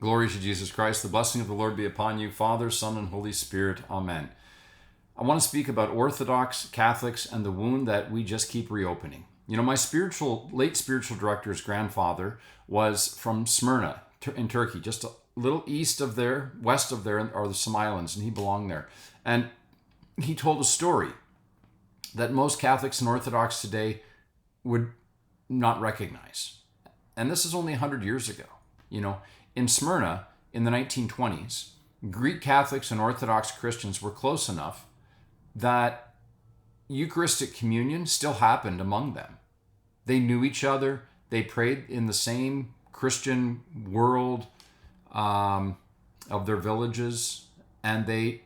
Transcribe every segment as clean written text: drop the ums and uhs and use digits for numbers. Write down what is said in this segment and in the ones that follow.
Glory to Jesus Christ. The blessing of the Lord be upon you, Father, Son, and Holy Spirit. Amen. I want to speak about Orthodox, Catholics, and the wound that we just keep reopening. You know, my late spiritual director's grandfather was from Smyrna in Turkey, just a little west of there are some islands, and he belonged there. And he told a story that most Catholics and Orthodox today would not recognize. And this is only 100 years ago. You know, in Smyrna in the 1920s, Greek Catholics and Orthodox Christians were close enough that Eucharistic communion still happened among them. They knew each other. They prayed in the same Christian world of their villages, and they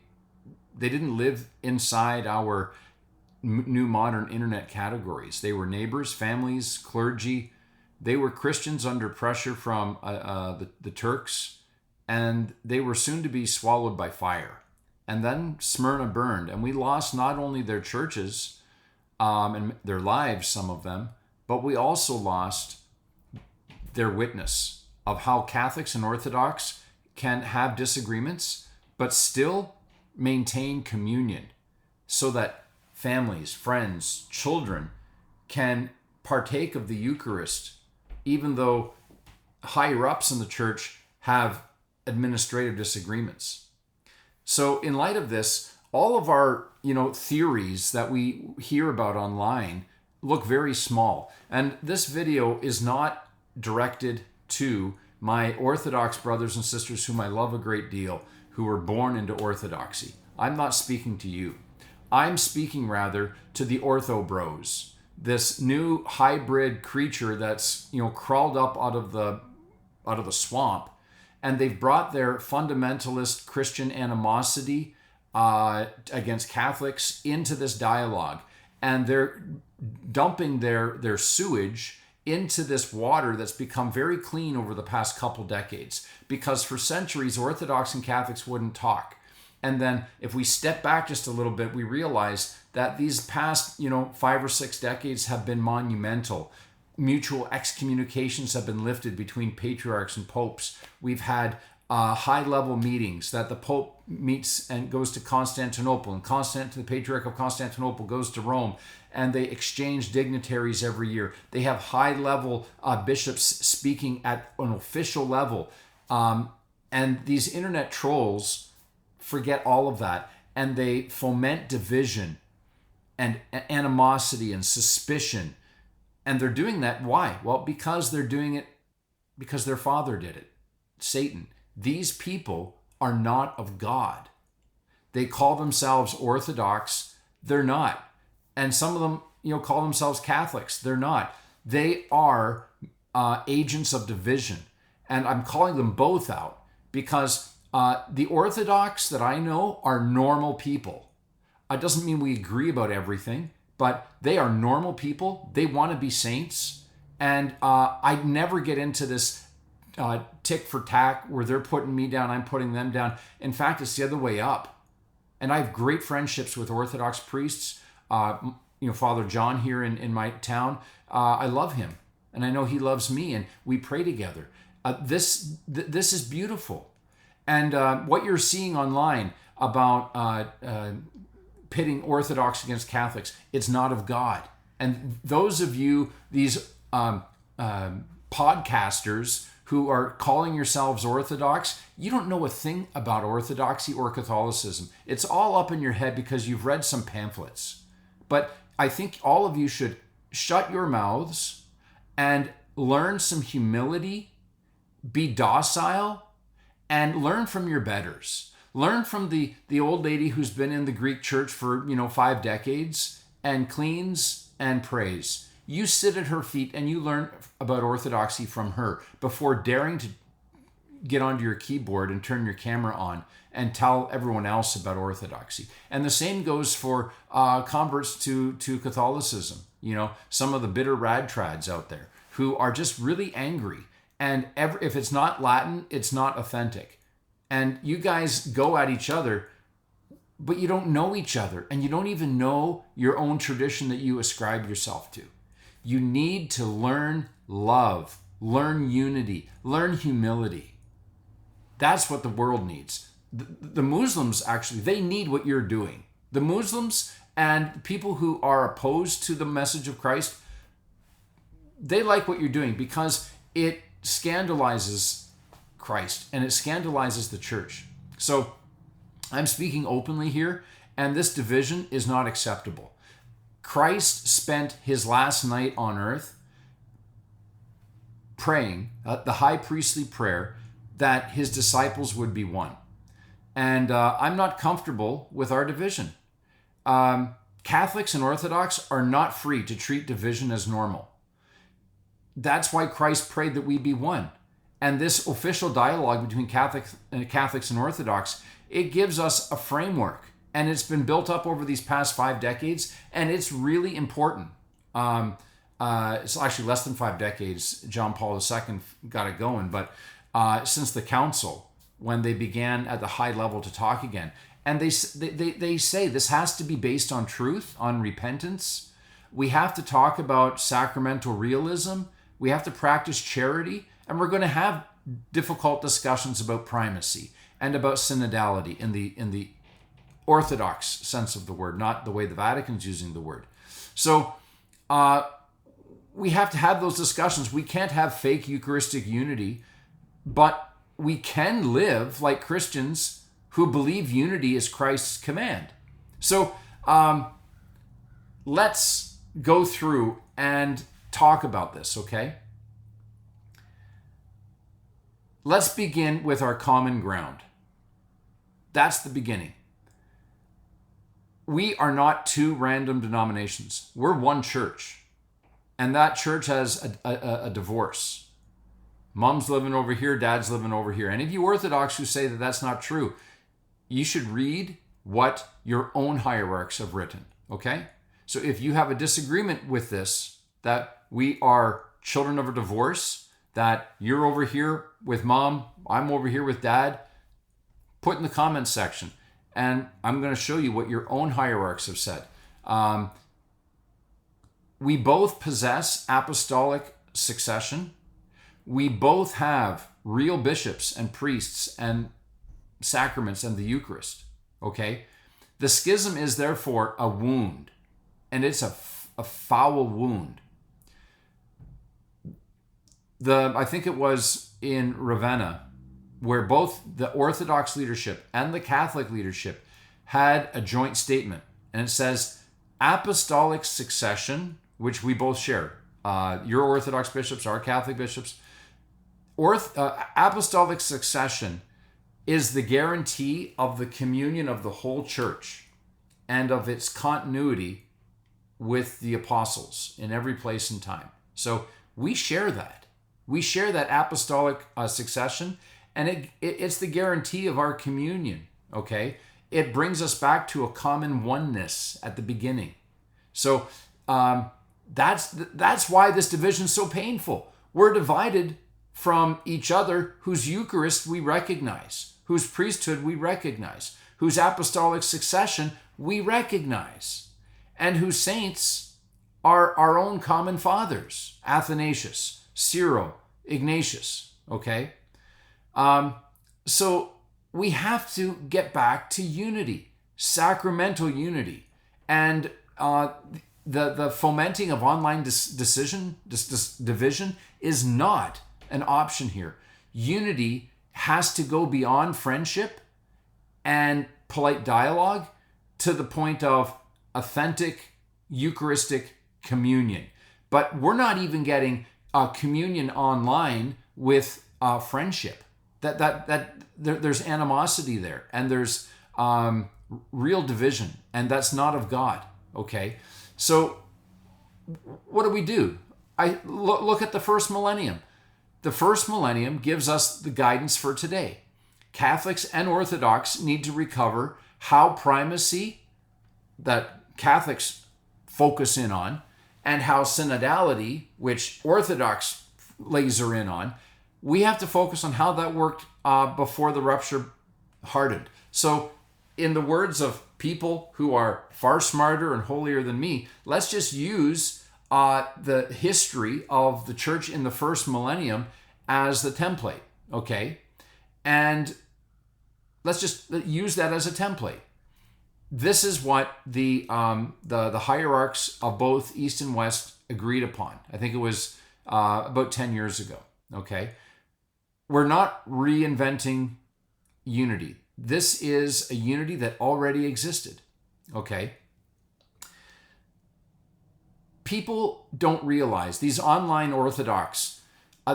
didn't live inside our new modern internet categories. They were neighbors, families, clergy. They were Christians under pressure from the Turks, and they were soon to be swallowed by fire. And then Smyrna burned, and we lost not only their churches and their lives, some of them, but we also lost their witness of how Catholics and Orthodox can have disagreements, but still maintain communion so that families, friends, children can partake of the Eucharist, even though higher ups in the church have administrative disagreements. So in light of this, all of our, theories that we hear about online look very small. And this video is not directed to my Orthodox brothers and sisters whom I love a great deal, who were born into Orthodoxy. I'm not speaking to you. I'm speaking rather to the OrthoBros, this new hybrid creature that's crawled up out of the swamp, and they've brought their fundamentalist Christian animosity against Catholics into this dialogue, and they're dumping their sewage into this water that's become very clean over the past couple decades, because for centuries Orthodox and Catholics wouldn't talk. And then if we step back just a little bit, we realize that these past 5 or 6 decades have been monumental. Mutual excommunications have been lifted between patriarchs and popes. We've had high-level meetings that the Pope meets and goes to Constantinople, and the Patriarch of Constantinople goes to Rome, and they exchange dignitaries every year. They have high-level bishops speaking at an official level. And these internet trolls forget all of that, and they foment division and animosity and suspicion. And they're doing that. Why? Well, because they're doing it because their father did it, Satan. These people are not of God. They call themselves Orthodox. They're not. And some of them, call themselves Catholics. They're not. They are agents of division. And I'm calling them both out because the Orthodox that I know are normal people. It doesn't mean we agree about everything, but they are normal people. They want to be saints. And I never get into this tick for tack where they're putting me down, I'm putting them down. In fact, it's the other way up. And I have great friendships with Orthodox priests. Father John here in my town, I love him. And I know he loves me, and we pray together. This is beautiful. And what you're seeing online about pitting Orthodox against Catholics, it's not of God. And those of you, these podcasters who are calling yourselves Orthodox, you don't know a thing about Orthodoxy or Catholicism. It's all up in your head because you've read some pamphlets. But I think all of you should shut your mouths and learn some humility, be docile, and learn from your betters. Learn from the old lady who's been in the Greek church for 5 decades and cleans and prays. You sit at her feet and you learn about Orthodoxy from her before daring to get onto your keyboard and turn your camera on and tell everyone else about Orthodoxy. And the same goes for converts to Catholicism. Some of the bitter radtrads out there who are just really angry. And if it's not Latin, it's not authentic. And you guys go at each other, but you don't know each other. And you don't even know your own tradition that you ascribe yourself to. You need to learn love, learn unity, learn humility. That's what the world needs. The Muslims, actually, they need what you're doing. The Muslims and people who are opposed to the message of Christ, they like what you're doing because it scandalizes Christ and it scandalizes the church. So I'm speaking openly here, and this division is not acceptable. Christ spent his last night on earth praying the high priestly prayer that his disciples would be one. And I'm not comfortable with our division. Catholics and Orthodox are not free to treat division as normal. That's why Christ prayed that we be one. And this official dialogue between Catholics and Orthodox, it gives us a framework. And it's been built up over these past 5 decades, and it's really important. It's actually less than 5 decades. John Paul II got it going, but since the council, when they began at the high level to talk again, and they say this has to be based on truth, on repentance. We have to talk about sacramental realism. We have to practice charity, and we're going to have difficult discussions about primacy and about synodality in the Orthodox sense of the word, not the way the Vatican's using the word. So we have to have those discussions. We can't have fake Eucharistic unity, but we can live like Christians who believe unity is Christ's command. So let's go through and talk about this, okay? Let's begin with our common ground. That's the beginning. We are not 2 random denominations. We're one church. And that church has a divorce. Mom's living over here, dad's living over here. Any of you Orthodox who say that that's not true, you should read what your own hierarchs have written, okay? So if you have a disagreement with this, that we are children of a divorce, that you're over here with mom, I'm over here with dad, put in the comments section. And I'm going to show you what your own hierarchs have said. We both possess apostolic succession. We both have real bishops and priests and sacraments and the Eucharist. Okay? The schism is therefore a wound, and it's a foul wound. I think it was in Ravenna, where both the Orthodox leadership and the Catholic leadership had a joint statement. And it says, apostolic succession, which we both share. Your Orthodox bishops, our Catholic bishops. Apostolic succession is the guarantee of the communion of the whole church and of its continuity with the apostles in every place and time. So we share that. We share that apostolic succession. And it's the guarantee of our communion, okay? It brings us back to a common oneness at the beginning. So that's why this division is so painful. We're divided from each other whose Eucharist we recognize, whose priesthood we recognize, whose apostolic succession we recognize, and whose saints are our own common fathers, Athanasius, Cyril, Ignatius, okay? So we have to get back to unity, sacramental unity, and the fomenting of online division is not an option here. Unity has to go beyond friendship and polite dialogue to the point of authentic Eucharistic communion. But we're not even getting communion online with friendship. There's animosity there, and there's real division, and that's not of God. Okay, so what do? I look at the first millennium. The first millennium gives us the guidance for today. Catholics and Orthodox need to recover how primacy that Catholics focus in on, and how synodality, which Orthodox laser in on, we have to focus on how that worked before the rupture hardened. So in the words of people who are far smarter and holier than me, let's just use the history of the church in the first millennium as the template, okay? And let's just use that as a template. This is what the hierarchs of both East and West agreed upon. I think it was about 10 years ago. Okay, we're not reinventing unity. This is a unity that already existed. Okay. People don't realize, these online Orthodox,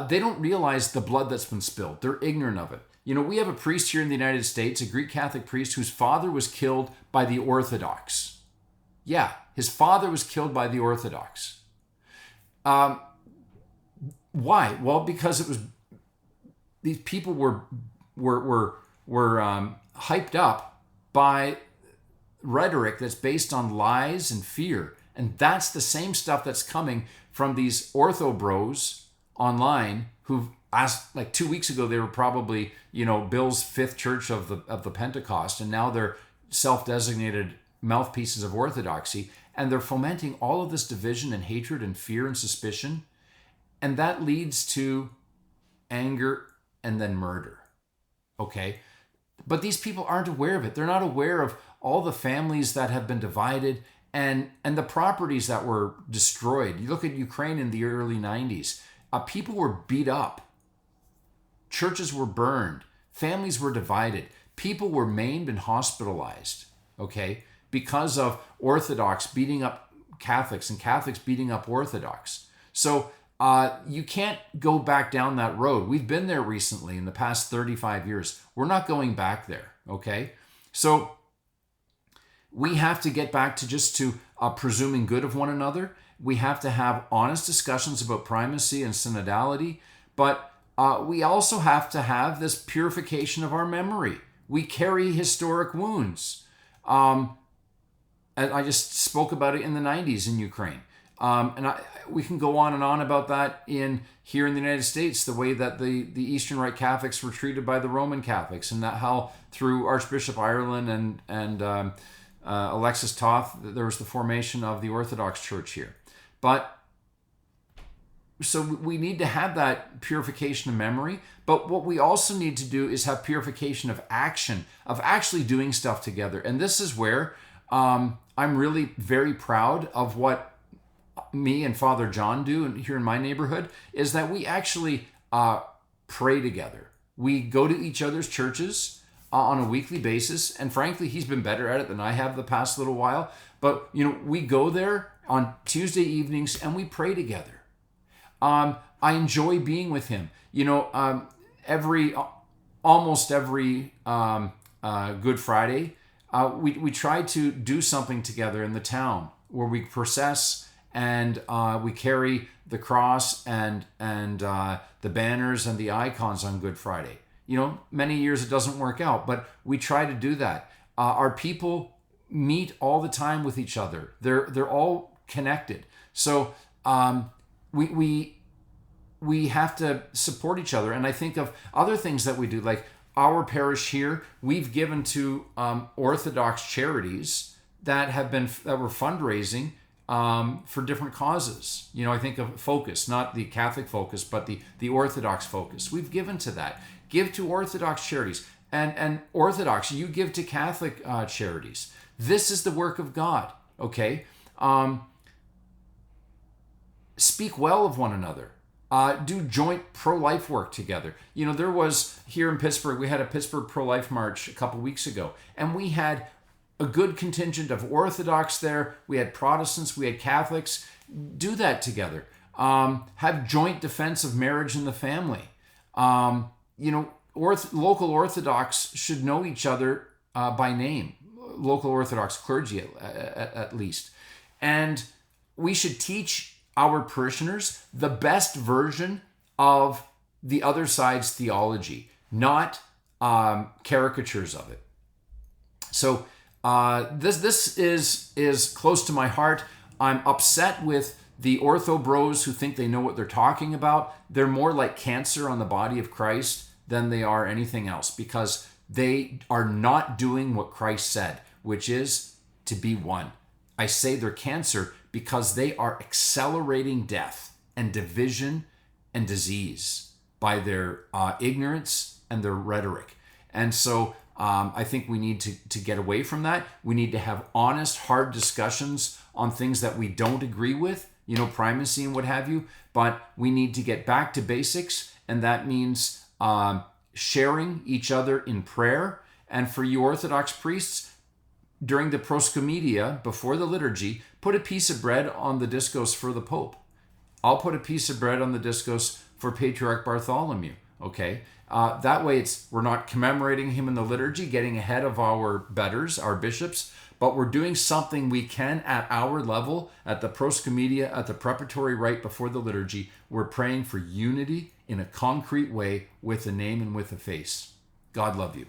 they don't realize the blood that's been spilled. They're ignorant of it. You know, we have a priest here in the United States, a Greek Catholic priest, whose father was killed by the Orthodox. Yeah, his father was killed by the Orthodox. Why? Well, because it was, these people were hyped up by rhetoric that's based on lies and fear. And that's the same stuff that's coming from these OrthoBros online who've asked, like 2 weeks ago, they were probably, you know, Bill's fifth church of the Pentecost, and now they're self-designated mouthpieces of Orthodoxy, and they're fomenting all of this division and hatred and fear and suspicion, and that leads to anger and then murder. Okay? But these people aren't aware of it. They're not aware of all the families that have been divided and the properties that were destroyed. You look at Ukraine in the early 90s. People were beat up. Churches were burned. Families were divided. People were maimed and hospitalized, okay, because of Orthodox beating up Catholics and Catholics beating up Orthodox. So you can't go back down that road. We've been there recently in the past 35 years. We're not going back there, okay? So we have to get back to just to presuming good of one another. We have to have honest discussions about primacy and synodality, but we also have to have this purification of our memory. We carry historic wounds. And I just spoke about it in the 90s in Ukraine. We can go on and on about that here in the United States, the way that the Eastern Rite Catholics were treated by the Roman Catholics, and that how through Archbishop Ireland and Alexis Toth, there was the formation of the Orthodox Church here. But so we need to have that purification of memory. But what we also need to do is have purification of action, of actually doing stuff together. And this is where I'm really very proud of what me and Father John do here in my neighborhood, is that we actually pray together. We go to each other's churches on a weekly basis, and frankly, he's been better at it than I have the past little while. But you know, we go there on Tuesday evenings and we pray together. I enjoy being with him. You know, almost every Good Friday, we try to do something together in the town where we process and we carry the cross and the banners and the icons on Good Friday. You know, many years it doesn't work out, but we try to do that. Our people meet all the time with each other. They're all connected. So we have to support each other. And I think of other things that we do, like our parish here, we've given to Orthodox charities that were fundraising for different causes. You know, I think of Focus, not the Catholic Focus, but the Orthodox Focus. We've given to that. Give to Orthodox charities. And Orthodox, you give to Catholic charities. This is the work of God, okay? Speak well of one another. Do joint pro-life work together. You know, there was, here in Pittsburgh, we had a Pittsburgh pro-life march a couple weeks ago, and we had a good contingent of Orthodox there. We had Protestants, we had Catholics. Do that together. Have joint defense of marriage and the family. You know, local Orthodox should know each other by name, local Orthodox clergy at least. And we should teach our parishioners the best version of the other side's theology, not caricatures of it. So this is close to my heart. I'm upset with the OrthoBros who think they know what they're talking about. They're more like cancer on the body of Christ than they are anything else, because they are not doing what Christ said, which is to be one. I say they're cancer because they are accelerating death and division and disease by their ignorance and their rhetoric. And so I think we need to get away from that. We need to have honest, hard discussions on things that we don't agree with, primacy and what have you. But we need to get back to basics, and that means sharing each other in prayer. And for you Orthodox priests, during the proscomedia, before the liturgy, put a piece of bread on the discos for the Pope. I'll put a piece of bread on the discos for Patriarch Bartholomew, okay? That way we're not commemorating him in the liturgy, getting ahead of our betters, our bishops, but we're doing something we can at our level, at the proscomedia, at the preparatory rite before the liturgy. We're praying for unity in a concrete way with a name and with a face. God love you.